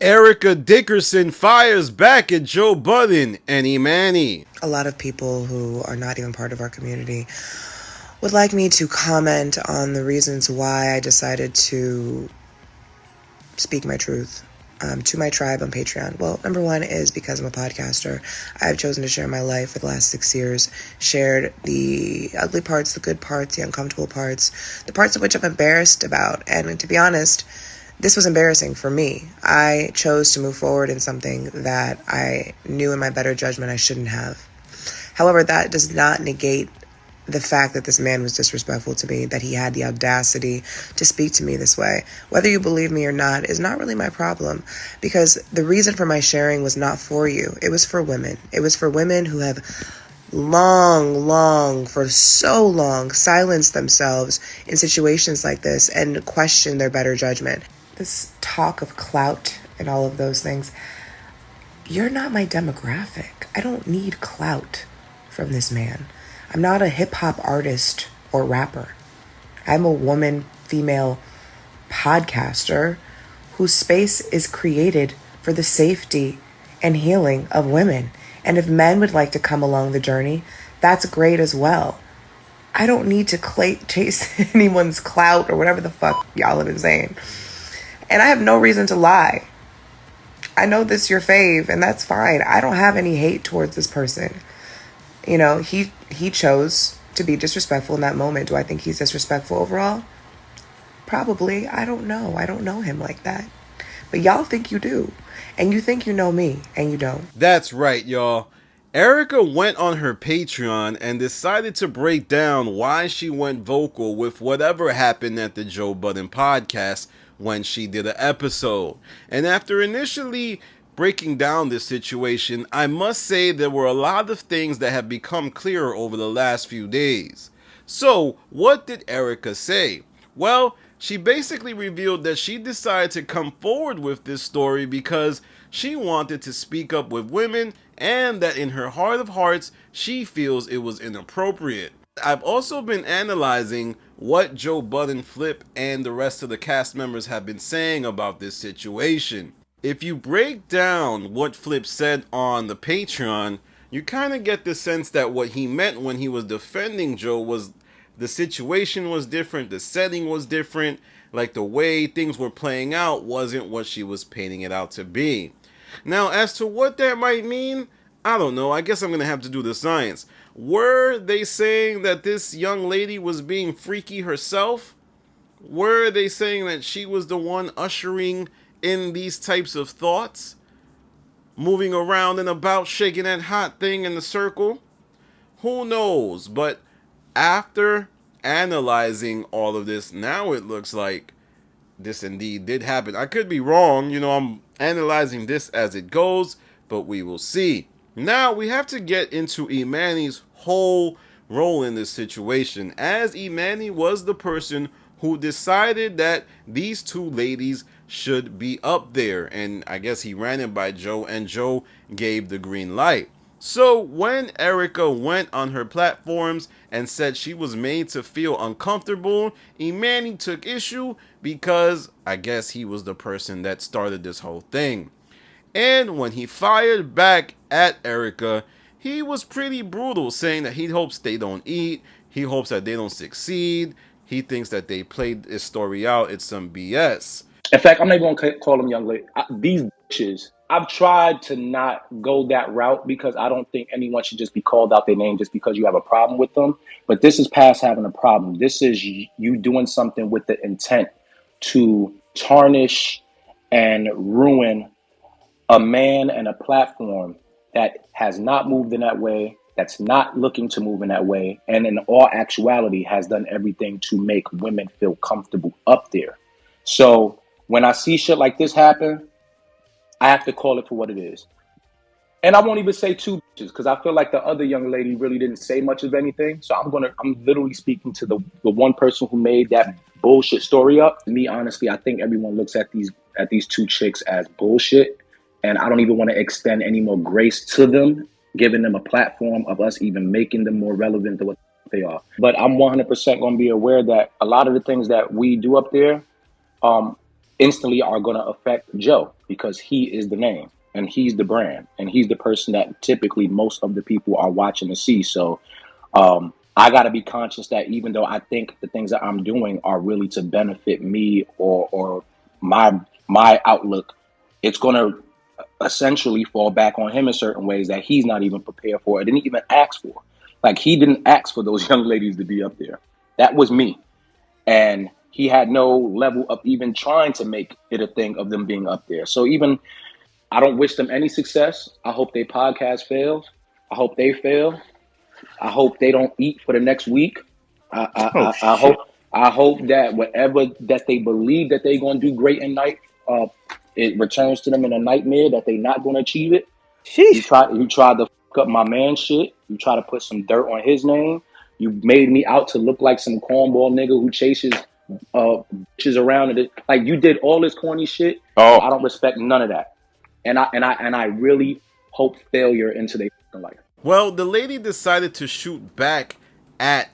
Erica Dickerson fires back at Joe Budden and Emanny. A lot of people who are not even part of our community would like me to comment on the reasons why I decided to speak my truth to my tribe on Patreon. Well, number one is because I'm a podcaster. I've chosen to share my life for the last 6 years, shared the ugly parts, the good parts, the uncomfortable parts, the parts of which I'm embarrassed about. And to be honest, this was embarrassing for me. I chose to move forward in something that I knew in my better judgment I shouldn't have. However, that does not negate the fact that this man was disrespectful to me, that he had the audacity to speak to me this way. Whether you believe me or not is not really my problem, because the reason for my sharing was not for you. It was for women. It was for women who have for so long, silenced themselves in situations like this and questioned their better judgment. This talk of clout and all of those things, you're not my demographic. I don't need clout from this man. I'm not a hip-hop artist or rapper. I'm a woman, female podcaster whose space is created for the safety and healing of women. And if men would like to come along the journey, that's great as well. I don't need to chase anyone's clout or whatever the fuck y'all have been saying. And I have no reason to lie. I know this your fave, and that's fine. I don't have any hate towards this person. You know, he chose to be disrespectful in that moment. Do I think he's disrespectful overall? Probably. I don't know. I don't know him like that. But y'all think you do. And you think you know me, and you don't. That's right, y'all. Erica went on her Patreon and decided to break down why she went vocal with whatever happened at the Joe Budden podcast when she did an episode. And after initially breaking down this situation, I must say there were a lot of things that have become clearer over the last few days. So, what did Erica say? Well, she basically revealed that she decided to come forward with this story because she wanted to speak up with women and that in her heart of hearts, she feels it was inappropriate. I've also been analyzing what Joe Budden, Flip, and the rest of the cast members have been saying about this situation. If you break down what Flip said on the Patreon, you kind of get the sense that what he meant when he was defending Joe was the situation was different, the setting was different, like the way things were playing out wasn't what she was painting it out to be. Now, as to what that might mean, I don't know. I guess I'm going to have to do the science. Were they saying that this young lady was being freaky herself? Were they saying that she was the one ushering in these types of thoughts, moving around and about, shaking that hot thing in the circle? Who knows? But after analyzing all of this, now it looks like this indeed did happen. I could be wrong, I'm analyzing this as it goes, but we will see. Now we have to get into Emanny's whole role in this situation, as Emanny was the person who decided that these two ladies should be up there, and I guess he ran it by Joe, and Joe gave the green light. So when Erica went on her platforms and said she was made to feel uncomfortable, Emanny took issue because I guess he was the person that started this whole thing. And when he fired back at Erica, he was pretty brutal, saying that he hopes they don't eat, he hopes that they don't succeed, he thinks that they played this story out, it's some BS. In fact, I'm not even going to call them young ladies. These bitches, I've tried to not go that route because I don't think anyone should just be called out their name just because you have a problem with them. But this is past having a problem. This is you doing something with the intent to tarnish and ruin a man and a platform that has not moved in that way, that's not looking to move in that way, and in all actuality has done everything to make women feel comfortable up there. So when I see shit like this happen, I have to call it for what it is. And I won't even say two bitches because I feel like the other young lady really didn't say much of anything. So I'm literally speaking to the one person who made that bullshit story up. Me, honestly, I think everyone looks at these two chicks as bullshit. And I don't even want to extend any more grace to them, giving them a platform of us even making them more relevant to what they are. But I'm 100% going to be aware that a lot of the things that we do up there, instantly are going to affect Joe because he is the name and he's the brand and he's the person that typically most of the people are watching to see. So I got to be conscious that even though I think the things that I'm doing are really to benefit me or my outlook, it's going to essentially fall back on him in certain ways that he's not even prepared for. It didn't even ask for. Like, he didn't ask for those young ladies to be up there. That was me. And he had no level of even trying to make it a thing of them being up there. So even, I don't wish them any success. I hope their podcast fails. I hope they fail. I hope they don't eat for the next week. I hope that whatever that they believe that they're going to do great in night, it returns to them in a nightmare that they're not going to achieve it. Sheesh. You tried to fuck up my man shit. You try to put some dirt on his name. You made me out to look like some cornball nigga who chases bitches around and like you did all this corny shit. Oh. I don't respect none of that. And I really hope failure into their life. Well, the lady decided to shoot back at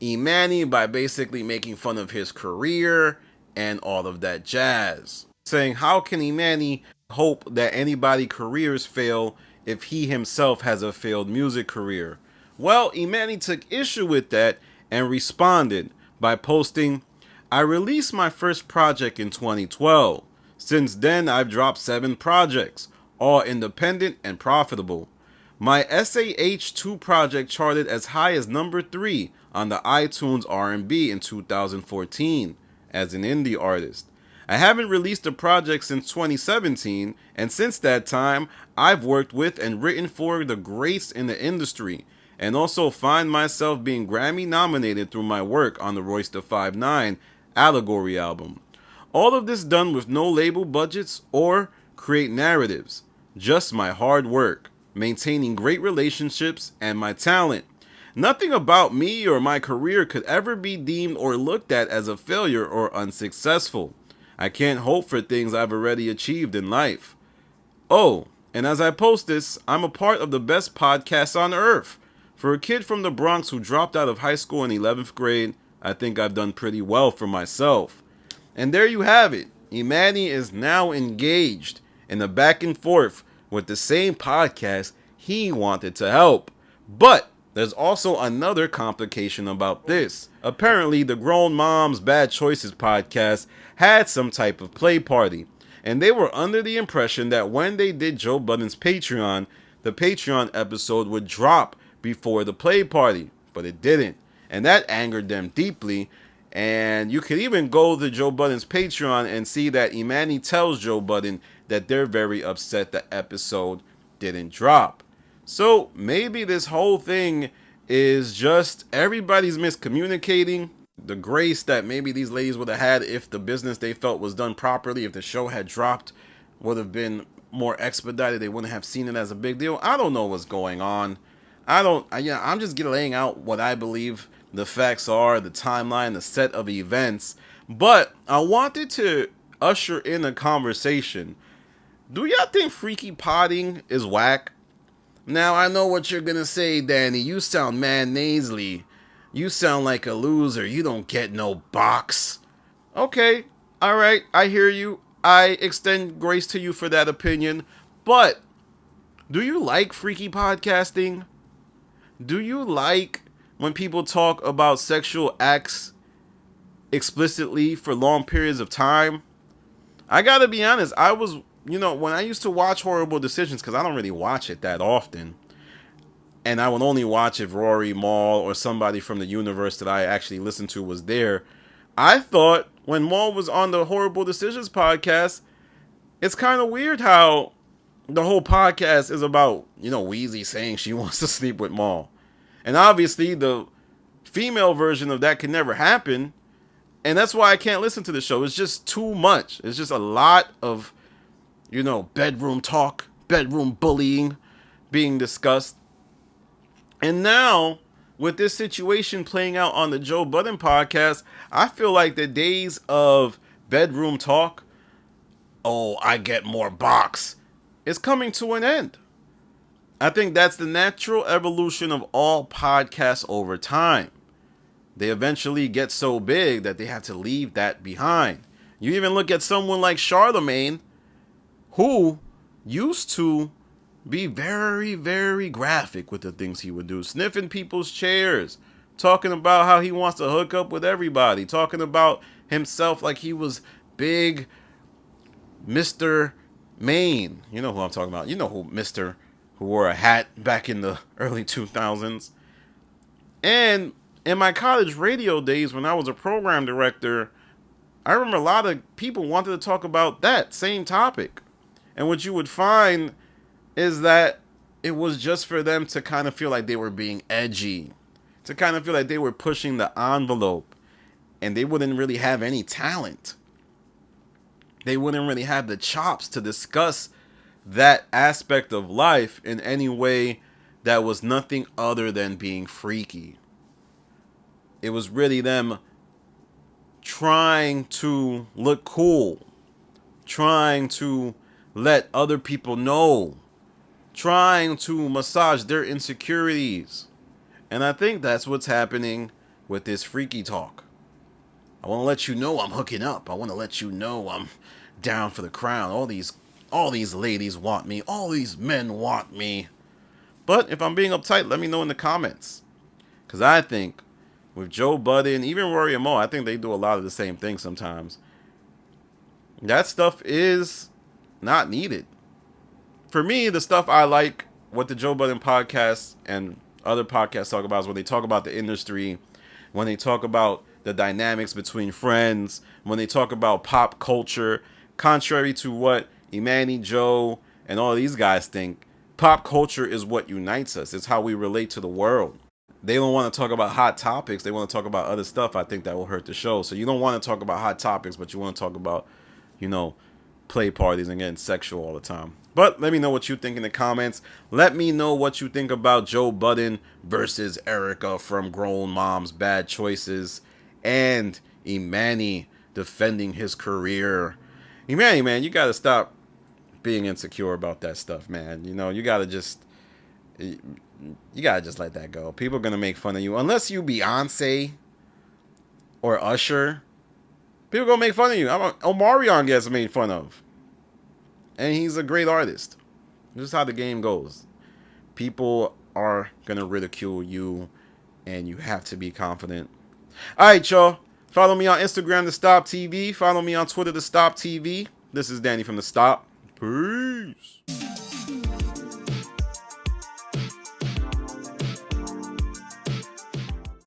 Emanny by basically making fun of his career and all of that jazz. Saying, how can Emanny hope that anybody's careers fail if he himself has a failed music career? Well, Emanny took issue with that and responded by posting, I released my first project in 2012. Since then, I've dropped 7 projects, all independent and profitable. My SAH2 project charted as high as number 3 on the iTunes R&B in 2014 as an indie artist. I haven't released a project since 2017, and since that time, I've worked with and written for the greats in the industry, and also find myself being Grammy nominated through my work on the Royce da 5'9" Allegory album. All of this done with no label budgets or create narratives, just my hard work, maintaining great relationships, and my talent. Nothing about me or my career could ever be deemed or looked at as a failure or unsuccessful. I can't hope for things I've already achieved in life. Oh, and as I post this, I'm a part of the best podcast on earth. For a kid from the Bronx who dropped out of high school in 11th grade, I think I've done pretty well for myself. And there you have it. Emanny is now engaged in a back and forth with the same podcast he wanted to help. But there's also another complication about this. Apparently, the Grown Moms Bad Choices podcast had some type of play party, and they were under the impression that when they did Joe Budden's Patreon, the Patreon episode would drop before the play party, but it didn't, and that angered them deeply. And you could even go to Joe Budden's Patreon and see that Emanny tells Joe Budden that they're very upset the episode didn't drop. So maybe this whole thing is just everybody's miscommunicating. The grace that maybe these ladies would have had if the business they felt was done properly, if the show had dropped, would have been more expedited. They wouldn't have seen it as a big deal. I don't know what's going on. I'm just laying out what I believe the facts are, the timeline, the set of events. But I wanted to usher in a conversation. Do y'all think freaky potting is whack? Now, I know what you're gonna say, Danny. You sound mad nasally. You sound like a loser. You don't get no box. Okay, alright, I hear you. I extend grace to you for that opinion. But, do you like freaky podcasting? Do you like when people talk about sexual acts explicitly for long periods of time? I gotta be honest, I was, when I used to watch Horrible Decisions, because I don't really watch it that often, and I would only watch if Rory Mal or somebody from the universe that I actually listened to was there, I thought when Mal was on the Horrible Decisions podcast, it's kind of weird how the whole podcast is about, Wheezy saying she wants to sleep with Mal. And obviously the female version of that can never happen. And that's why I can't listen to the show. It's just too much. It's just a lot of, bedroom talk, bedroom bullying being discussed. And now, with this situation playing out on the Joe Budden podcast, I feel like the days of bedroom talk, oh, I get more box, is coming to an end. I think that's the natural evolution of all podcasts over time. They eventually get so big that they have to leave that behind. You even look at someone like Charlemagne, who used to be very, very graphic with the things he would do. Sniffing people's chairs, talking about how he wants to hook up with everybody, talking about himself like he was big Mr. Maine. You know who I'm talking about. You know who Mr. who wore a hat back in the early 2000s. And in my college radio days when I was a program director, I remember a lot of people wanted to talk about that same topic. And what you would find is that it was just for them to kind of feel like they were being edgy, to kind of feel like they were pushing the envelope, and they wouldn't really have any talent. They wouldn't really have the chops to discuss that aspect of life in any way that was nothing other than being freaky. It was really them trying to look cool, trying to let other people know, trying to massage their insecurities. And I think that's what's happening with this freaky talk. I want to let you know I'm hooking up. I want to let you know I'm down for the crown. All these ladies want me. All these men want me. But if I'm being uptight, let me know in the comments. Because I think with Joe Budden, even Rory Mal, I think they do a lot of the same things sometimes. That stuff is not needed. For me, the stuff I like, what the Joe Budden podcast and other podcasts talk about is when they talk about the industry, when they talk about the dynamics between friends, when they talk about pop culture, contrary to what Emanny, Joe, and all these guys think, pop culture is what unites us. It's how we relate to the world. They don't want to talk about hot topics. They want to talk about other stuff. I think that will hurt the show. So you don't want to talk about hot topics, but you want to talk about, play parties and getting sexual all the time. But let me know what you think in the comments. Let me know what you think about Joe Budden versus Erica from Grown Mom's Bad Choices, and Emanny defending his career. Emanny, man, you got to stop being insecure about that stuff, man. You got to just let that go. People are going to make fun of you. Unless you Beyonce or Usher, people going to make fun of you. Omarion gets made fun of. And he's a great artist. This is how the game goes. People are going to ridicule you, and you have to be confident. All right, y'all. Follow me on Instagram, The Stop TV. Follow me on Twitter, The Stop TV. This is Danny from The Stop. Peace.